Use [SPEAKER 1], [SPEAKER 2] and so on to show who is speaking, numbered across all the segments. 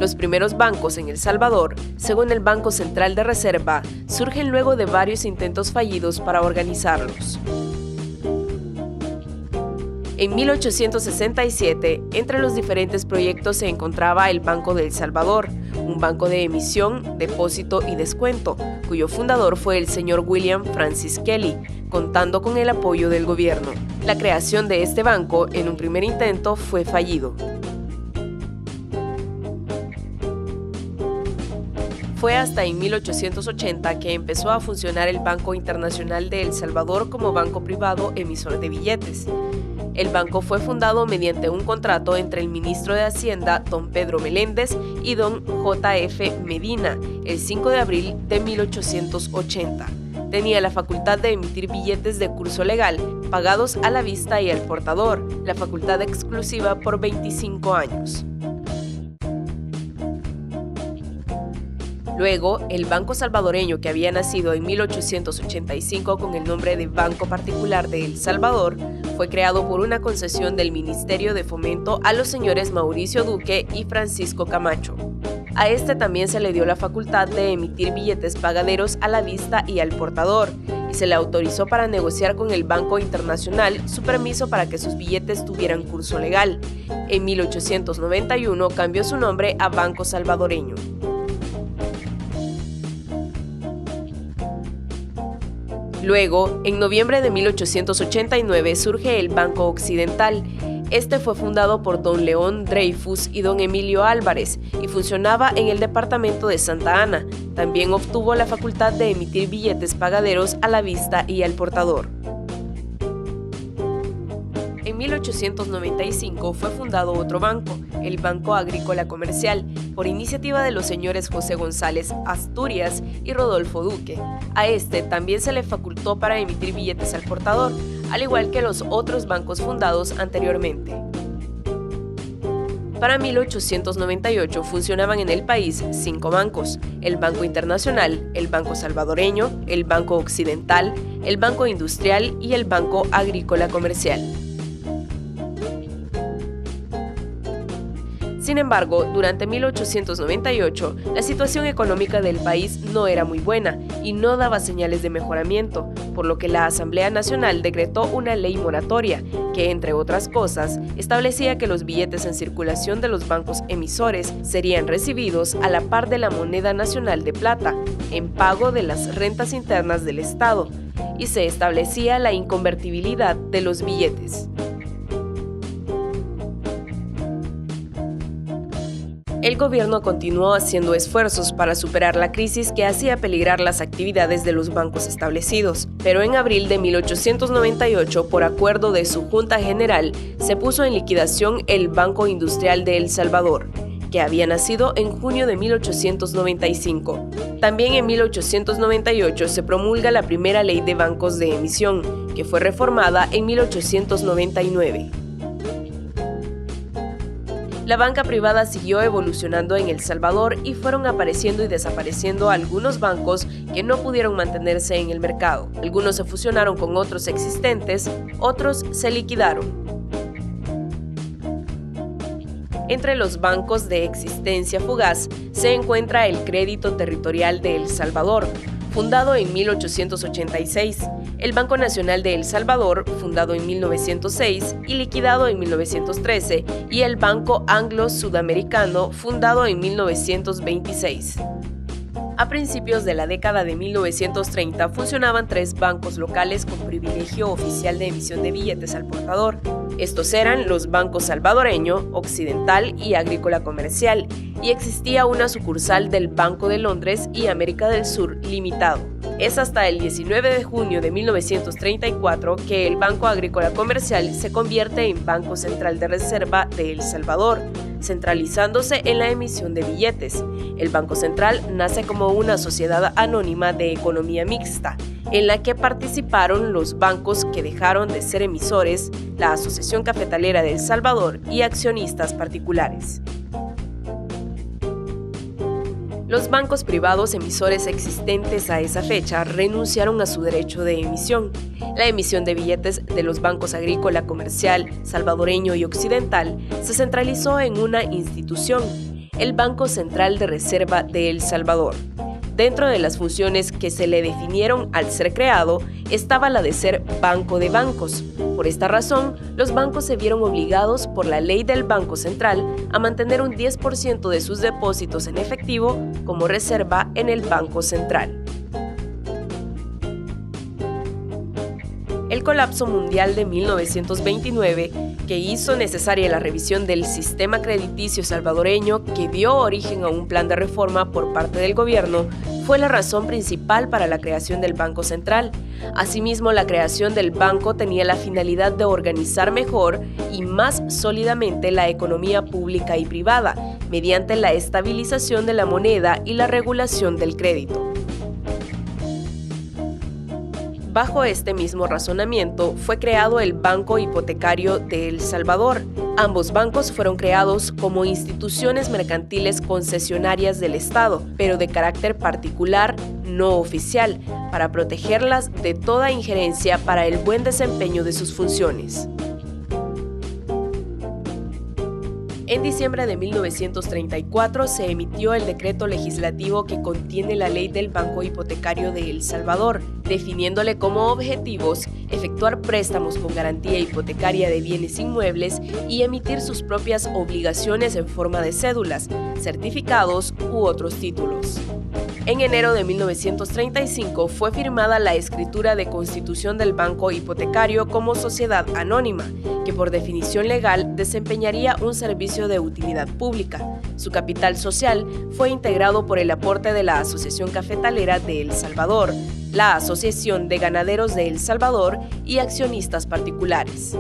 [SPEAKER 1] Los primeros bancos en El Salvador, según el Banco Central de Reserva, surgen luego de varios intentos fallidos para organizarlos. En 1867, entre los diferentes proyectos se encontraba el Banco de El Salvador, un banco de emisión, depósito y descuento, cuyo fundador fue el señor William Francis Kelly, contando con el apoyo del gobierno. La creación de este banco, en un primer intento, fue fallido. Fue hasta en 1880 que empezó a funcionar el Banco Internacional de El Salvador como banco privado emisor de billetes. El banco fue fundado mediante un contrato entre el ministro de Hacienda, don Pedro Meléndez, y don J.F. Medina, el 5 de abril de 1880. Tenía la facultad de emitir billetes de curso legal, pagados a la vista y al portador, la facultad exclusiva por 25 años. Luego, el Banco Salvadoreño, que había nacido en 1885 con el nombre de Banco Particular de El Salvador, fue creado por una concesión del Ministerio de Fomento a los señores Mauricio Duque y Francisco Camacho. A este también se le dio la facultad de emitir billetes pagaderos a la vista y al portador, y se le autorizó para negociar con el Banco Internacional su permiso para que sus billetes tuvieran curso legal. En 1891 cambió su nombre a Banco Salvadoreño. Luego, en noviembre de 1889 surge el Banco Occidental. Este fue fundado por don León Dreyfus y don Emilio Álvarez y funcionaba en el departamento de Santa Ana. También obtuvo la facultad de emitir billetes pagaderos a la vista y al portador. En 1895 fue fundado otro banco, el Banco Agrícola Comercial, por iniciativa de los señores José González Asturias y Rodolfo Duque. A este también se le facultó para emitir billetes al portador, al igual que los otros bancos fundados anteriormente. Para 1898 funcionaban en el país 5 bancos: el Banco Internacional, el Banco Salvadoreño, el Banco Occidental, el Banco Industrial y el Banco Agrícola Comercial. Sin embargo, durante 1898, la situación económica del país no era muy buena y no daba señales de mejoramiento, por lo que la Asamblea Nacional decretó una ley moratoria que, entre otras cosas, establecía que los billetes en circulación de los bancos emisores serían recibidos a la par de la moneda nacional de plata, en pago de las rentas internas del Estado, y se establecía la inconvertibilidad de los billetes. El gobierno continuó haciendo esfuerzos para superar la crisis que hacía peligrar las actividades de los bancos establecidos, pero en abril de 1898, por acuerdo de su Junta General, se puso en liquidación el Banco Industrial de El Salvador, que había nacido en junio de 1895. También en 1898 se promulga la primera ley de bancos de emisión, que fue reformada en 1899. La banca privada siguió evolucionando en El Salvador y fueron apareciendo y desapareciendo algunos bancos que no pudieron mantenerse en el mercado. Algunos se fusionaron con otros existentes, otros se liquidaron. Entre los bancos de existencia fugaz se encuentra el Crédito Territorial de El Salvador, fundado en 1886, el Banco Nacional de El Salvador, fundado en 1906 y liquidado en 1913, y el Banco Anglo-Sudamericano, fundado en 1926. A principios de la década de 1930 funcionaban 3 bancos locales con privilegio oficial de emisión de billetes al portador. Estos eran los Bancos Salvadoreño, Occidental y Agrícola Comercial, y existía una sucursal del Banco de Londres y América del Sur Limitado. Es hasta el 19 de junio de 1934 que el Banco Agrícola Comercial se convierte en Banco Central de Reserva de El Salvador, centralizándose en la emisión de billetes. El Banco Central nace como una sociedad anónima de economía mixta, en la que participaron los bancos que dejaron de ser emisores, la Asociación Cafetalera de El Salvador y accionistas particulares. Los bancos privados emisores existentes a esa fecha renunciaron a su derecho de emisión. La emisión de billetes de los bancos Agrícola, Comercial, Salvadoreño y Occidental se centralizó en una institución, el Banco Central de Reserva de El Salvador. Dentro de las funciones que se le definieron al ser creado estaba la de ser banco de bancos. Por esta razón, los bancos se vieron obligados por la ley del Banco Central a mantener un 10% de sus depósitos en efectivo como reserva en el Banco Central. El colapso mundial de 1929, que hizo necesaria la revisión del sistema crediticio salvadoreño que dio origen a un plan de reforma por parte del gobierno, fue la razón principal para la creación del Banco Central. Asimismo, la creación del banco tenía la finalidad de organizar mejor y más sólidamente la economía pública y privada, mediante la estabilización de la moneda y la regulación del crédito. Bajo este mismo razonamiento fue creado el Banco Hipotecario de El Salvador. Ambos bancos fueron creados como instituciones mercantiles concesionarias del Estado, pero de carácter particular, no oficial, para protegerlas de toda injerencia para el buen desempeño de sus funciones. En diciembre de 1934 se emitió el decreto legislativo que contiene la ley del Banco Hipotecario de El Salvador, definiéndole como objetivos efectuar préstamos con garantía hipotecaria de bienes inmuebles y emitir sus propias obligaciones en forma de cédulas, certificados u otros títulos. En enero de 1935 fue firmada la escritura de constitución del Banco Hipotecario como sociedad anónima, que por definición legal desempeñaría un servicio de utilidad pública. Su capital social fue integrado por el aporte de la Asociación Cafetalera de El Salvador, la Asociación de Ganaderos de El Salvador y accionistas particulares.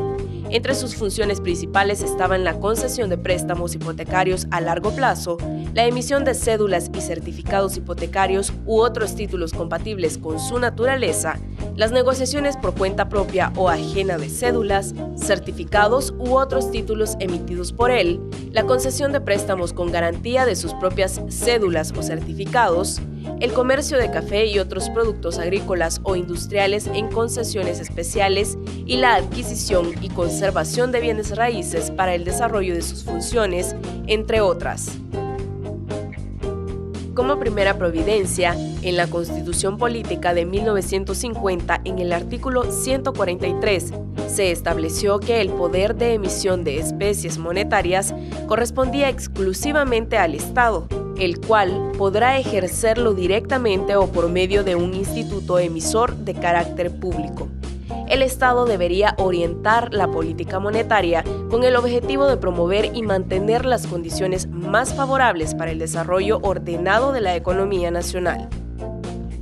[SPEAKER 1] Entre sus funciones principales estaban la concesión de préstamos hipotecarios a largo plazo, la emisión de cédulas y certificados hipotecarios u otros títulos compatibles con su naturaleza, las negociaciones por cuenta propia o ajena de cédulas, certificados u otros títulos emitidos por él, la concesión de préstamos con garantía de sus propias cédulas o certificados, el comercio de café y otros productos agrícolas o industriales en concesiones especiales y la adquisición y conservación de bienes raíces para el desarrollo de sus funciones, entre otras. Como primera providencia, en la Constitución Política de 1950, en el artículo 143, se estableció que el poder de emisión de especies monetarias correspondía exclusivamente al Estado, el cual podrá ejercerlo directamente o por medio de un instituto emisor de carácter público. El Estado debería orientar la política monetaria con el objetivo de promover y mantener las condiciones más favorables para el desarrollo ordenado de la economía nacional.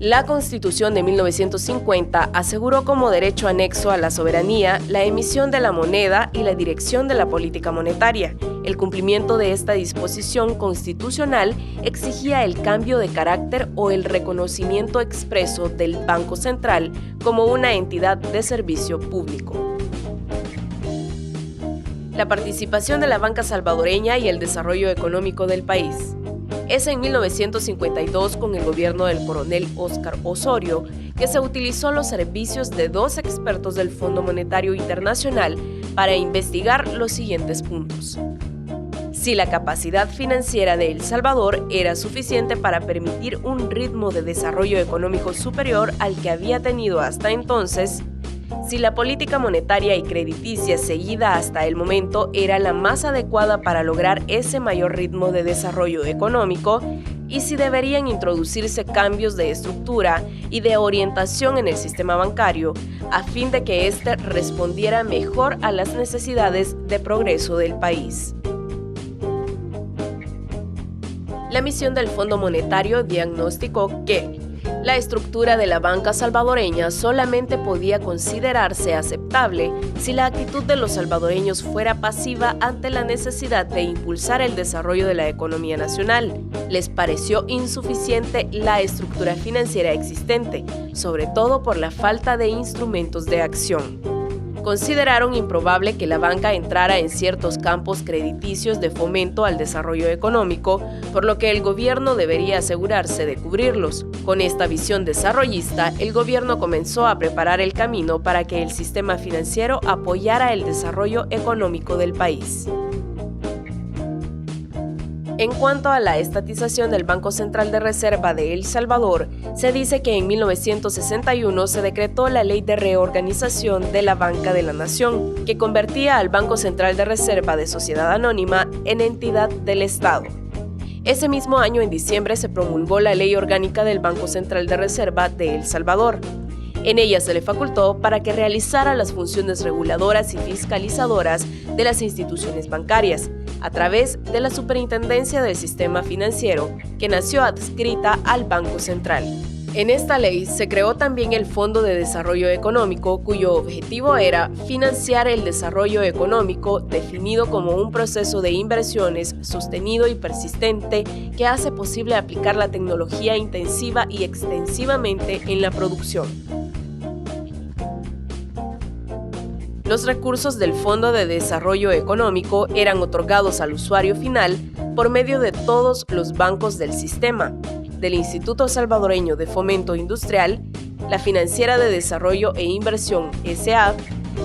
[SPEAKER 1] La Constitución de 1950 aseguró como derecho anexo a la soberanía la emisión de la moneda y la dirección de la política monetaria. El cumplimiento de esta disposición constitucional exigía el cambio de carácter o el reconocimiento expreso del Banco Central como una entidad de servicio público. La participación de la banca salvadoreña y el desarrollo económico del país. Es en 1952, con el gobierno del coronel Óscar Osorio, que se utilizó los servicios de dos expertos del Fondo Monetario Internacional para investigar los siguientes puntos. Si la capacidad financiera de El Salvador era suficiente para permitir un ritmo de desarrollo económico superior al que había tenido hasta entonces, si la política monetaria y crediticia seguida hasta el momento era la más adecuada para lograr ese mayor ritmo de desarrollo económico, y si deberían introducirse cambios de estructura y de orientación en el sistema bancario a fin de que éste respondiera mejor a las necesidades de progreso del país. La misión del Fondo Monetario diagnosticó que la estructura de la banca salvadoreña solamente podía considerarse aceptable si la actitud de los salvadoreños fuera pasiva ante la necesidad de impulsar el desarrollo de la economía nacional. Les pareció insuficiente la estructura financiera existente, sobre todo por la falta de instrumentos de acción. Consideraron improbable que la banca entrara en ciertos campos crediticios de fomento al desarrollo económico, por lo que el gobierno debería asegurarse de cubrirlos. Con esta visión desarrollista, el gobierno comenzó a preparar el camino para que el sistema financiero apoyara el desarrollo económico del país. En cuanto a la estatización del Banco Central de Reserva de El Salvador, se dice que en 1961 se decretó la Ley de Reorganización de la Banca de la Nación, que convertía al Banco Central de Reserva de Sociedad Anónima en entidad del Estado. Ese mismo año, en diciembre, se promulgó la Ley Orgánica del Banco Central de Reserva de El Salvador. En ella se le facultó para que realizara las funciones reguladoras y fiscalizadoras de las instituciones bancarias, a través de la Superintendencia del Sistema Financiero, que nació adscrita al Banco Central. En esta ley se creó también el Fondo de Desarrollo Económico, cuyo objetivo era financiar el desarrollo económico definido como un proceso de inversiones sostenido y persistente que hace posible aplicar la tecnología intensiva y extensivamente en la producción. Los recursos del Fondo de Desarrollo Económico eran otorgados al usuario final por medio de todos los bancos del sistema, del Instituto Salvadoreño de Fomento Industrial, la Financiera de Desarrollo e Inversión S.A.,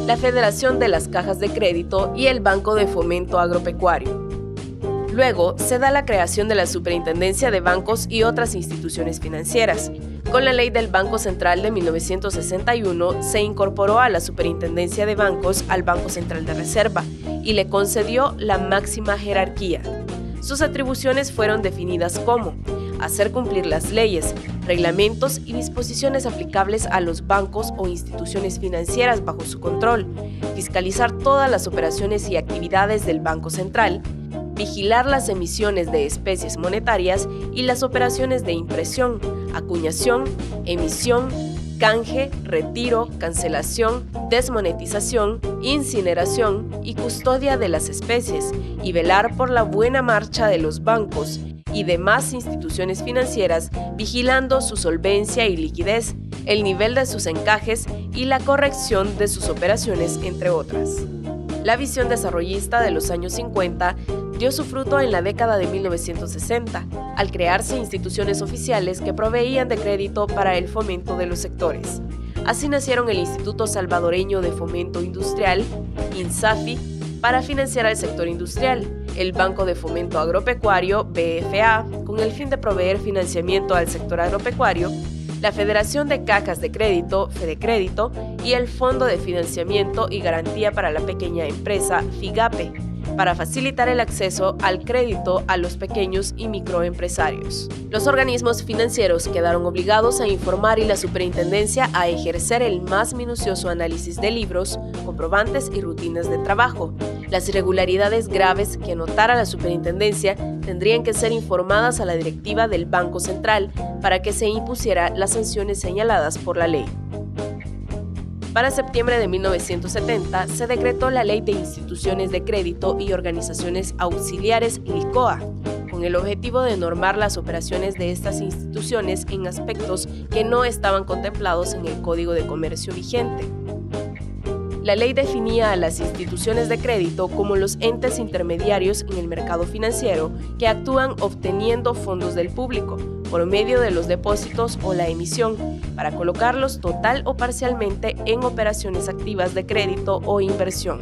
[SPEAKER 1] la Federación de las Cajas de Crédito y el Banco de Fomento Agropecuario. Luego se da la creación de la Superintendencia de Bancos y otras instituciones financieras. Con la Ley del Banco Central de 1961 se incorporó a la Superintendencia de Bancos al Banco Central de Reserva y le concedió la máxima jerarquía. Sus atribuciones fueron definidas como hacer cumplir las leyes, reglamentos y disposiciones aplicables a los bancos o instituciones financieras bajo su control, fiscalizar todas las operaciones y actividades del Banco Central, vigilar las emisiones de especies monetarias y las operaciones de impresión, acuñación, emisión, canje, retiro, cancelación, desmonetización, incineración y custodia de las especies, y velar por la buena marcha de los bancos y demás instituciones financieras, vigilando su solvencia y liquidez, el nivel de sus encajes y la corrección de sus operaciones, entre otras. La visión desarrollista de los años 50 dio su fruto en la década de 1960, al crearse instituciones oficiales que proveían de crédito para el fomento de los sectores. Así nacieron el Instituto Salvadoreño de Fomento Industrial, INSAFI, para financiar al sector industrial, el Banco de Fomento Agropecuario, BFA, con el fin de proveer financiamiento al sector agropecuario, la Federación de Cajas de Crédito, FEDECRÉDITO, y el Fondo de Financiamiento y Garantía para la Pequeña Empresa, FIGAPE, para facilitar el acceso al crédito a los pequeños y microempresarios. Los organismos financieros quedaron obligados a informar y la superintendencia a ejercer el más minucioso análisis de libros, comprobantes y rutinas de trabajo. Las irregularidades graves que notara la superintendencia tendrían que ser informadas a la directiva del Banco Central para que se impusiera las sanciones señaladas por la ley. Para septiembre de 1970 se decretó la Ley de Instituciones de Crédito y Organizaciones Auxiliares LICOA, con el objetivo de normar las operaciones de estas instituciones en aspectos que no estaban contemplados en el Código de Comercio vigente. La ley definía a las instituciones de crédito como los entes intermediarios en el mercado financiero que actúan obteniendo fondos del público por medio de los depósitos o la emisión para colocarlos total o parcialmente en operaciones activas de crédito o inversión.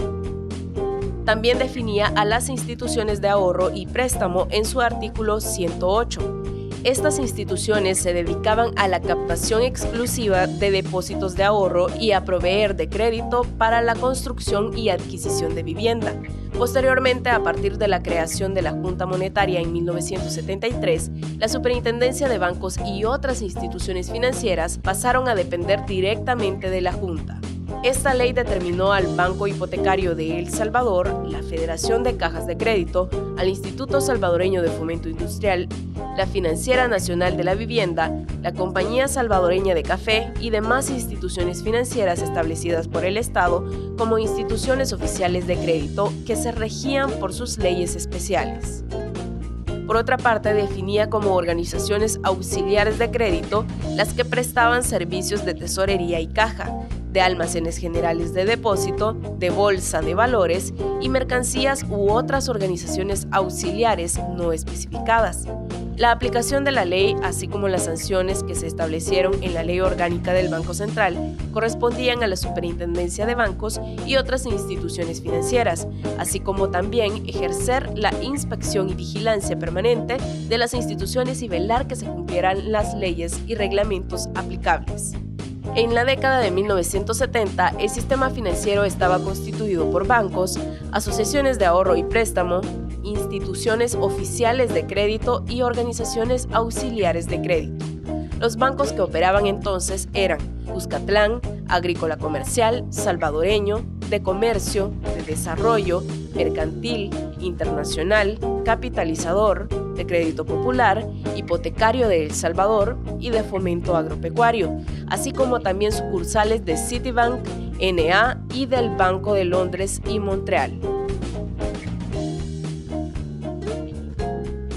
[SPEAKER 1] También definía a las instituciones de ahorro y préstamo en su artículo 108. Estas instituciones se dedicaban a la captación exclusiva de depósitos de ahorro y a proveer de crédito para la construcción y adquisición de vivienda. Posteriormente, a partir de la creación de la Junta Monetaria en 1973, la Superintendencia de Bancos y otras instituciones financieras pasaron a depender directamente de la Junta. Esta ley determinó al Banco Hipotecario de El Salvador, la Federación de Cajas de Crédito, al Instituto Salvadoreño de Fomento Industrial, la Financiera Nacional de la Vivienda, la Compañía Salvadoreña de Café y demás instituciones financieras establecidas por el Estado como instituciones oficiales de crédito que se regían por sus leyes especiales. Por otra parte, definía como organizaciones auxiliares de crédito las que prestaban servicios de tesorería y caja, de almacenes generales de depósito, de bolsa de valores y mercancías u otras organizaciones auxiliares no especificadas. La aplicación de la ley, así como las sanciones que se establecieron en la Ley Orgánica del Banco Central, correspondían a la Superintendencia de Bancos y otras instituciones financieras, así como también ejercer la inspección y vigilancia permanente de las instituciones y velar que se cumplieran las leyes y reglamentos aplicables. En la década de 1970, el sistema financiero estaba constituido por bancos, asociaciones de ahorro y préstamo, instituciones oficiales de crédito y organizaciones auxiliares de crédito. Los bancos que operaban entonces eran Cuscatlán, Agrícola Comercial, Salvadoreño, de Comercio, de Desarrollo, Mercantil, Internacional, Capitalizador, de Crédito Popular, Hipotecario de El Salvador y de Fomento Agropecuario, así como también sucursales de Citibank, N.A. y del Banco de Londres y Montreal.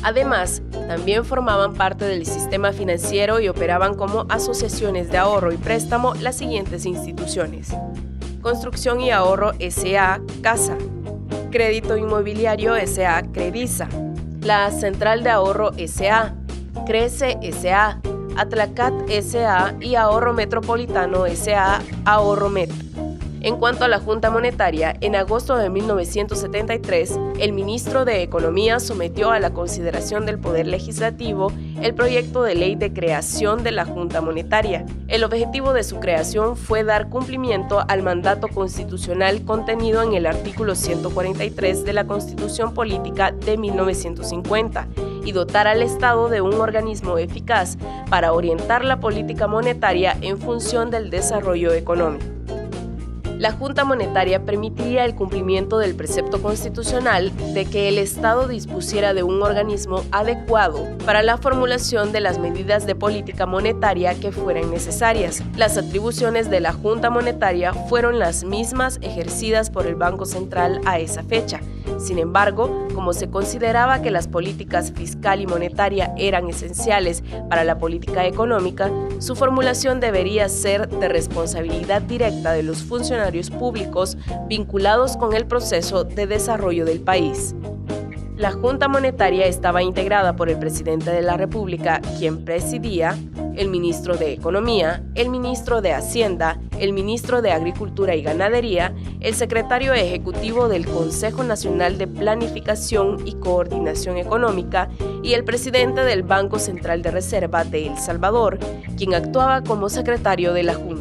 [SPEAKER 1] Además, también formaban parte del sistema financiero y operaban como asociaciones de ahorro y préstamo las siguientes instituciones: Construcción y Ahorro S.A. Casa, Crédito Inmobiliario S.A. Crediza, la Central de Ahorro S.A., Crece S.A., Atlacat S.A. y Ahorro Metropolitano S.A. Ahorromet. En cuanto a la Junta Monetaria, en agosto de 1973, el ministro de Economía sometió a la consideración del Poder Legislativo el proyecto de ley de creación de la Junta Monetaria. El objetivo de su creación fue dar cumplimiento al mandato constitucional contenido en el artículo 143 de la Constitución Política de 1950 y dotar al Estado de un organismo eficaz para orientar la política monetaria en función del desarrollo económico. La Junta Monetaria permitiría el cumplimiento del precepto constitucional de que el Estado dispusiera de un organismo adecuado para la formulación de las medidas de política monetaria que fueran necesarias. Las atribuciones de la Junta Monetaria fueron las mismas ejercidas por el Banco Central a esa fecha. Sin embargo, como se consideraba que las políticas fiscal y monetaria eran esenciales para la política económica, su formulación debería ser de responsabilidad directa de los funcionarios públicos vinculados con el proceso de desarrollo del país. La Junta Monetaria estaba integrada por el presidente de la República, quien presidía, el ministro de Economía, el ministro de Hacienda, el ministro de Agricultura y Ganadería, el secretario ejecutivo del Consejo Nacional de Planificación y Coordinación Económica y el presidente del Banco Central de Reserva de El Salvador, quien actuaba como secretario de la Junta.